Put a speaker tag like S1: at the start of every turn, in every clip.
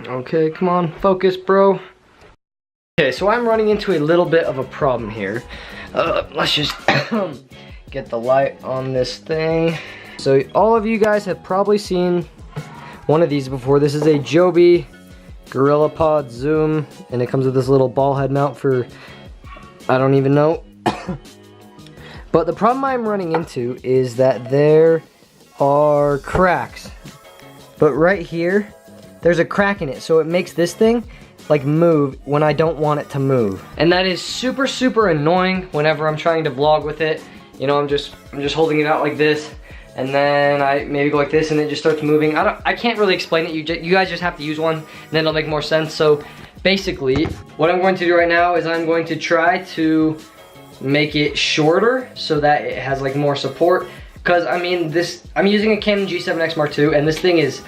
S1: Okay, come on, focus, bro. Okay, so I'm running into a little bit of a problem here. Let's just get the light on this thing. So all of you guys have probably seen one of these before. This is a Joby GorillaPod Zoom, and it comes with this little ball head mount for, I don't even know. But the problem I'm running into is that there are cracks. But right here, there's a crack in it, so it makes this thing like move when I don't want it to move. And that is super, super annoying whenever I'm trying to vlog with it. You know, I'm just holding it out like this, and then I maybe go like this and it just starts moving. I can't really explain it. You guys just have to use one, and then it'll make more sense. So basically, what I'm going to do right now is I'm going to try to make it shorter so that it has like more support. Cause I mean, I'm using a Canon G7X Mark II, and this thing it's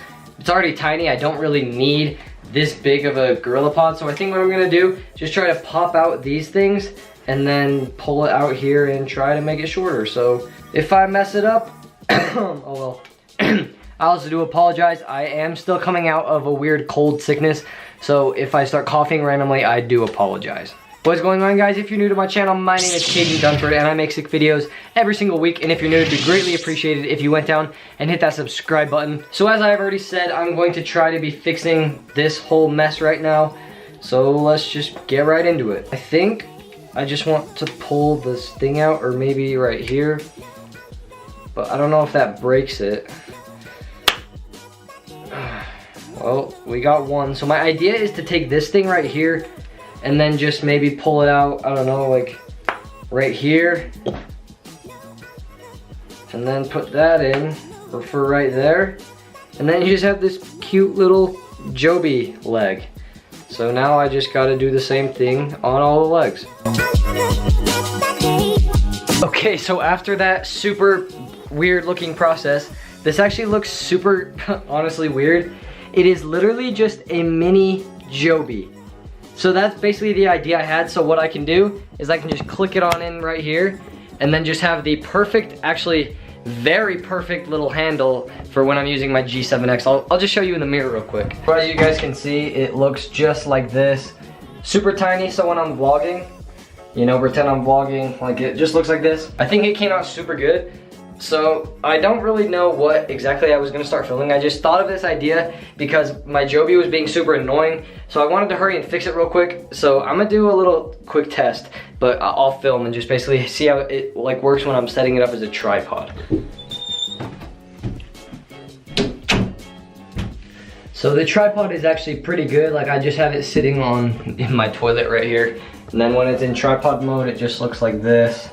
S1: already tiny. I don't really need this big of a GorillaPod, so I think what I'm gonna do is just try to pop out these things and then pull it out here and try to make it shorter. So if I mess it up, oh well. I also do apologize. I am still coming out of a weird cold sickness, so if I start coughing randomly, I do apologize. What's going on, guys? If you're new to my channel, my name is Kaydendunford, and I make sick videos every single week. And if you're new, it'd be greatly appreciated if you went down and hit that subscribe button. So as I've already said, I'm going to try to be fixing this whole mess right now. So let's just get right into it. I think I just want to pull this thing out, or maybe right here. But I don't know if that breaks it. Well, we got one. So my idea is to take this thing right here and then just maybe pull it out, I don't know, like right here. And then put that in for right there. And then you just have this cute little Joby leg. So now I just gotta do the same thing on all the legs. Okay, so after that super weird looking process, this actually looks super, honestly weird. It is literally just a mini Joby. So that's basically the idea I had. So what I can do is I can just click it on in right here, and then just have the perfect, actually very perfect little handle for when I'm using my G7X. I'll just show you in the mirror real quick. But as you guys can see, it looks just like this. Super tiny, so when I'm vlogging, you know, pretend I'm vlogging, like it just looks like this. I think it came out super good. So I don't really know what exactly I was gonna start filming. I just thought of this idea because my Joby was being super annoying. So I wanted to hurry and fix it real quick. So I'm gonna do a little quick test, but I'll film and just basically see how it like works when I'm setting it up as a tripod. So the tripod is actually pretty good. Like I just have it sitting in my toilet right here. And then when it's in tripod mode, it just looks like this.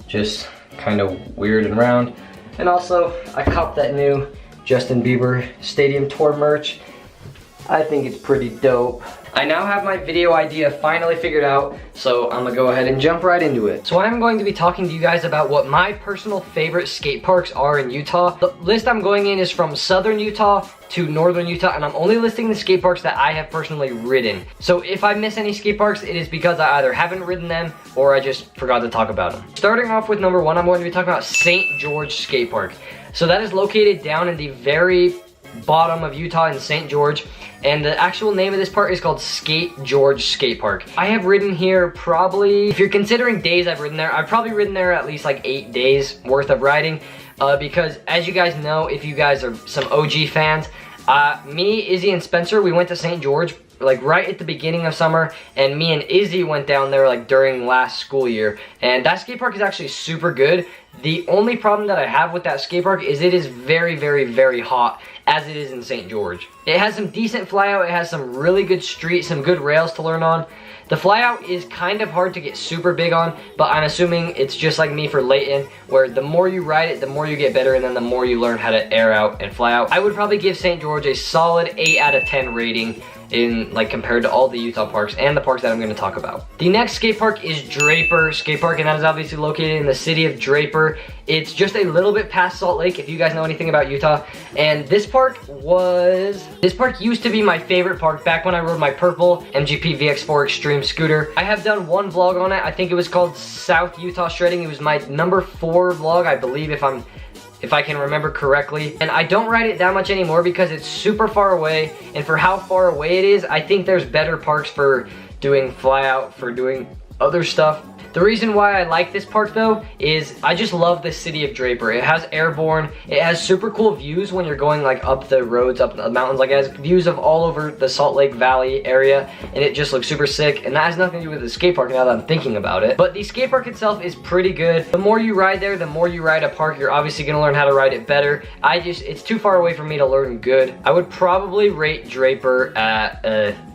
S1: Just kind of weird and round. And also, I copped that new Justin Bieber Stadium Tour merch. I think it's pretty dope. I now have my video idea finally figured out, so I'm gonna go ahead and jump right into it. So I'm going to be talking to you guys about what my personal favorite skate parks are in Utah. The list I'm going in is from southern Utah to northern Utah, and I'm only listing the skate parks that I have personally ridden. So if I miss any skate parks, it is because I either haven't ridden them or I just forgot to talk about them. Starting off with number one, I'm going to be talking about St. George Skate Park. So that is located down in the very bottom of Utah in St. George, and the actual name of this park is called St. George Skate Park. I have ridden here probably, if you're considering days I've ridden there, I've probably ridden there at least like 8 days worth of riding, because as you guys know, if you guys are some OG fans, me, Izzy, and Spencer, we went to St. George like right at the beginning of summer, and me and Izzy went down there like during last school year, and that skate park is actually super good. The only problem that I have with that skate park is it is very, very, very hot, as it is in St. George. It has some decent flyout, it has some really good streets, some good rails to learn on. The flyout is kind of hard to get super big on, but I'm assuming it's just like me for Layton, where the more you ride it, the more you get better, and then the more you learn how to air out and fly out. I would probably give St. George a solid 8 out of 10 rating in like compared to all the Utah parks and the parks that I'm going to talk about. The next skate park is Diaper Skatepark, and that is obviously located in the city of Draper. It's just a little bit past Salt Lake, if you guys know anything about Utah. And this park used to be my favorite park back when I rode my purple MGP VX4 Extreme scooter. I have done one vlog on it. I think it was called South Utah Shredding. It was my number 4 vlog, I believe, if I'm if I can remember correctly. And I don't ride it that much anymore because it's super far away, and for how far away it is, I think there's better parks for doing fly out, for doing other stuff. The reason why I like this park though is I just love the city of Draper. It has airborne, it has super cool views when you're going like up the roads, up the mountains. Like it has views of all over the Salt Lake Valley area, and it just looks super sick. And that has nothing to do with the skate park now that I'm thinking about it. But the skate park itself is pretty good. The more you ride there, the more you ride a park, you're obviously gonna learn how to ride it better. It's too far away for me to learn good. I would probably rate Draper at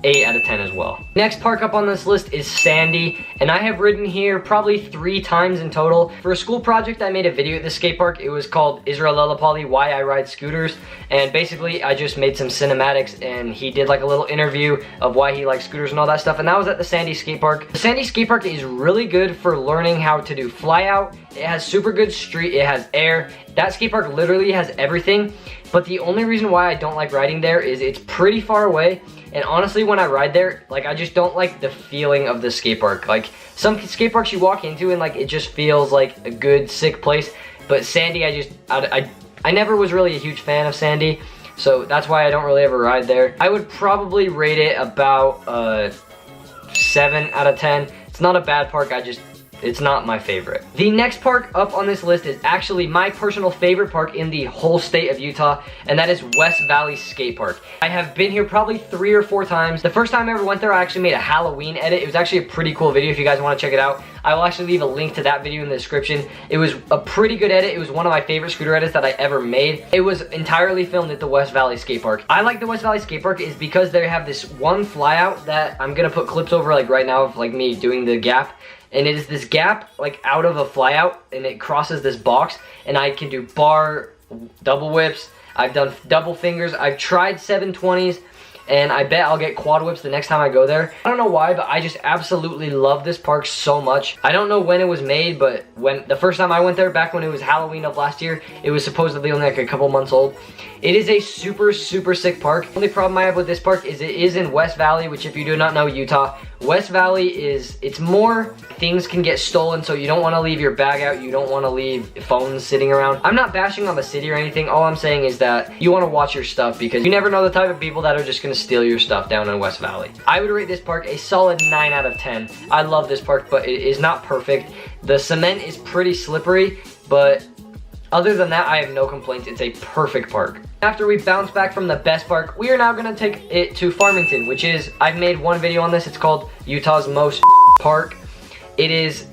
S1: 8 out of 10 as well. Next park up on this list is Sandy, and I have ridden here probably 3 times in total. For a school project, I made a video at the skate park. It was called Israel Lillipali, Why I Ride Scooters, and basically I just made some cinematics, and he did like a little interview of why he likes scooters and all that stuff, and that was at the Sandy skate park. The Sandy skate park is really good for learning how to do fly out. It has super good street, it has air. That skate park literally has everything, but the only reason why I don't like riding there is it's pretty far away. And honestly, when I ride there, like I just don't like the feeling of the skate park. Like some skate parks you walk into and like it just feels like a good, sick place. But Sandy, I never was really a huge fan of Sandy, so that's why I don't really ever ride there. I would probably rate it about 7 out of 10. It's not a bad park, it's not my favorite. The next park up on this list is actually my personal favorite park in the whole state of Utah, and that is West Valley Skate Park. I have been here probably 3 or 4 times. The first time I ever went there, I actually made a Halloween edit. It was actually a pretty cool video if you guys want to check it out. I will actually leave a link to that video in the description. It was a pretty good edit. It was one of my favorite scooter edits that I ever made. It was entirely filmed at the West Valley Skate Park. I like the West Valley Skate Park is because they have this one flyout that I'm gonna put clips over like right now of like me doing the gap. And it is this gap like out of a flyout, and it crosses this box, and I can do bar, double whips. I've done double fingers. I've tried 720s, and I bet I'll get quad whips the next time I go there. I don't know why, but I just absolutely love this park so much. I don't know when it was made, but when the first time I went there, back when it was Halloween of last year, it was supposedly only like a couple months old. It is a super, super sick park. The only problem I have with this park is it is in West Valley, which if you do not know Utah, West Valley it's more things can get stolen, so you don't want to leave your bag out, you don't want to leave phones sitting around. I'm not bashing on the city or anything. All I'm saying is that you want to watch your stuff because you never know the type of people that are just going to steal your stuff down in West Valley. I would rate this park a solid 9 out of 10. I love this park, but it is not perfect. The cement is pretty slippery, but other than that, I have no complaints. It's a perfect park. After we bounce back from the best park, we are now gonna take it to Farmington, which is, I've made one video on this. It's called Utah's Most Park. It is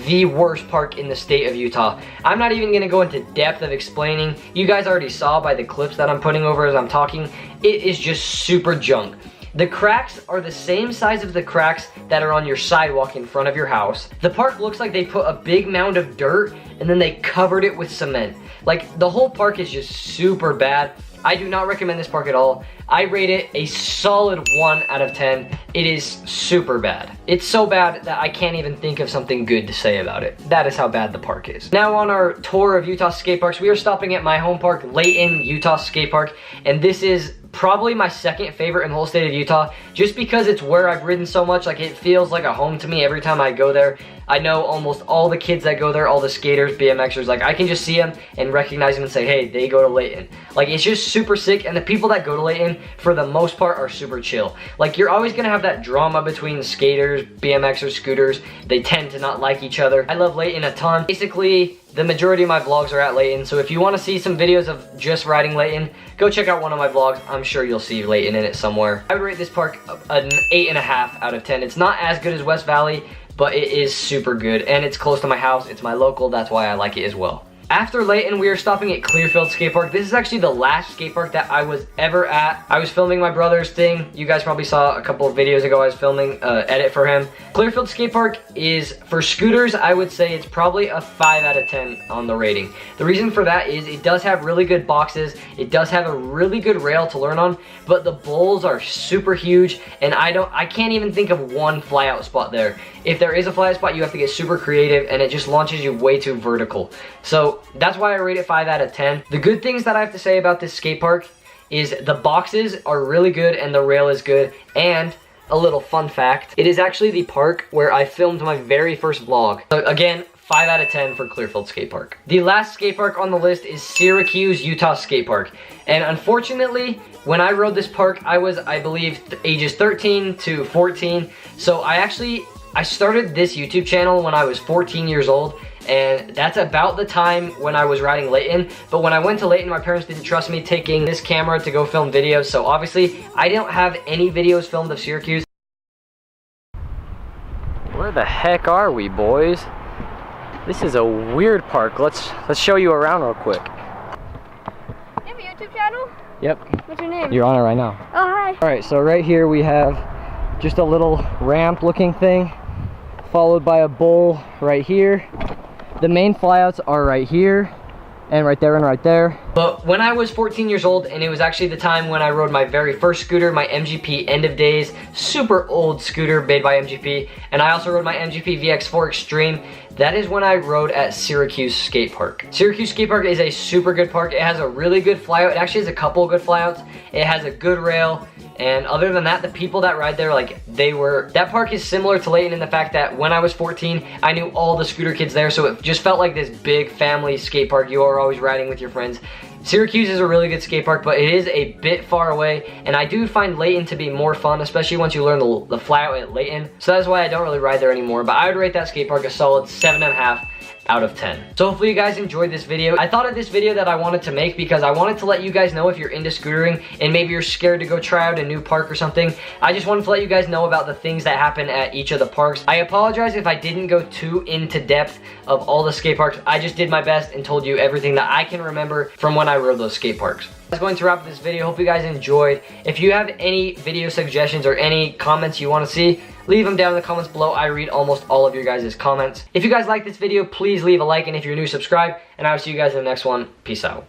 S1: the worst park in the state of Utah. I'm not even gonna go into depth of explaining. You guys already saw by the clips that I'm putting over as I'm talking. It is just super junk. The cracks are the same size of the cracks that are on your sidewalk in front of your house. The park looks like they put a big mound of dirt and then they covered it with cement. Like, the whole park is just super bad. I do not recommend this park at all. I rate it a solid 1 out of 10. It is super bad. It's so bad that I can't even think of something good to say about it. That is how bad the park is. Now on our tour of Utah skate parks, we are stopping at my home park, Layton, Utah Skate Park, and this is probably my second favorite in the whole state of Utah, just because it's where I've ridden so much. Like, it feels like a home to me every time I go there. I know almost all the kids that go there, all the skaters, BMXers, like I can just see them and recognize them and say, hey, they go to Layton. Like, it's just super sick, and the people that go to Layton, for the most part, are super chill. Like, you're always gonna have that drama between skaters, BMXers, scooters. They tend to not like each other. I love Layton a ton. Basically, the majority of my vlogs are at Layton, so if you want to see some videos of just riding Layton, go check out one of my vlogs. I'm sure you'll see Layton in it somewhere. I would rate this park an 8.5 out of 10. It's not as good as West Valley, but it is super good, and it's close to my house. It's my local, that's why I like it as well. After Layton, we are stopping at Clearfield Skatepark. This is actually the last skate park that I was ever at. I was filming my brother's thing. You guys probably saw a couple of videos ago I was filming edit for him. Clearfield Skatepark is, for scooters, I would say it's probably a 5 out of 10 on the rating. The reason for that is it does have really good boxes. It does have a really good rail to learn on, but the bowls are super huge, and I can't even think of one flyout spot there. If there is a flyout spot, you have to get super creative, and it just launches you way too vertical. So that's why I rate it 5 out of 10. The good things that I have to say about this skate park is the boxes are really good and the rail is good. And a little fun fact, it is actually the park where I filmed my very first vlog. So again, 5 out of 10 for Clearfield Skatepark. The last skate park on the list is Syracuse, Utah Skatepark. And unfortunately, when I rode this park, I was, I believe, ages 13 to 14. So I started this YouTube channel when I was 14 years old. And that's about the time when I was riding Layton. But when I went to Layton, my parents didn't trust me taking this camera to go film videos. So obviously, I don't have any videos filmed of Syracuse. Where the heck are we, boys? This is a weird park. Let's show you around real quick.
S2: You have a YouTube channel?
S1: Yep.
S2: What's your name?
S1: You're on it right now.
S2: Oh, hi.
S1: All right, so right here we have just a little ramp looking thing, followed by a bowl right here. The main flyouts are right here, and right there and right there. But when I was 14 years old, and it was actually the time when I rode my very first scooter, my MGP End of Days, super old scooter made by MGP, and I also rode my MGP VX4 Extreme. That is when I rode at Syracuse Skatepark. Syracuse Skatepark is a super good park. It has a really good flyout. It actually has a couple of good flyouts. It has a good rail. And other than that, the people that ride there, like, that park is similar to Layton in the fact that when I was 14, I knew all the scooter kids there, so it just felt like this big family skate park. You are always riding with your friends. Syracuse is a really good skate park, but it is a bit far away, and I do find Layton to be more fun, especially once you learn the flyout at Layton. So that's why I don't really ride there anymore, but I would rate that skate park a solid 7.5 out of 10. So hopefully you guys enjoyed this video. I thought of this video that I wanted to make because I wanted to let you guys know if you're into scootering and maybe you're scared to go try out a new park or something. I just wanted to let you guys know about the things that happen at each of the parks. I apologize if I didn't go too into depth of all the skate parks. I just did my best and told you everything that I can remember from when I rode those skate parks. That's going to wrap up this video. Hope you guys enjoyed. If you have any video suggestions or any comments you want to see, leave them down in the comments below. I read almost all of your guys' comments. If you guys like this video, please leave a like, and if you're new, subscribe, and I will see you guys in the next one. Peace out.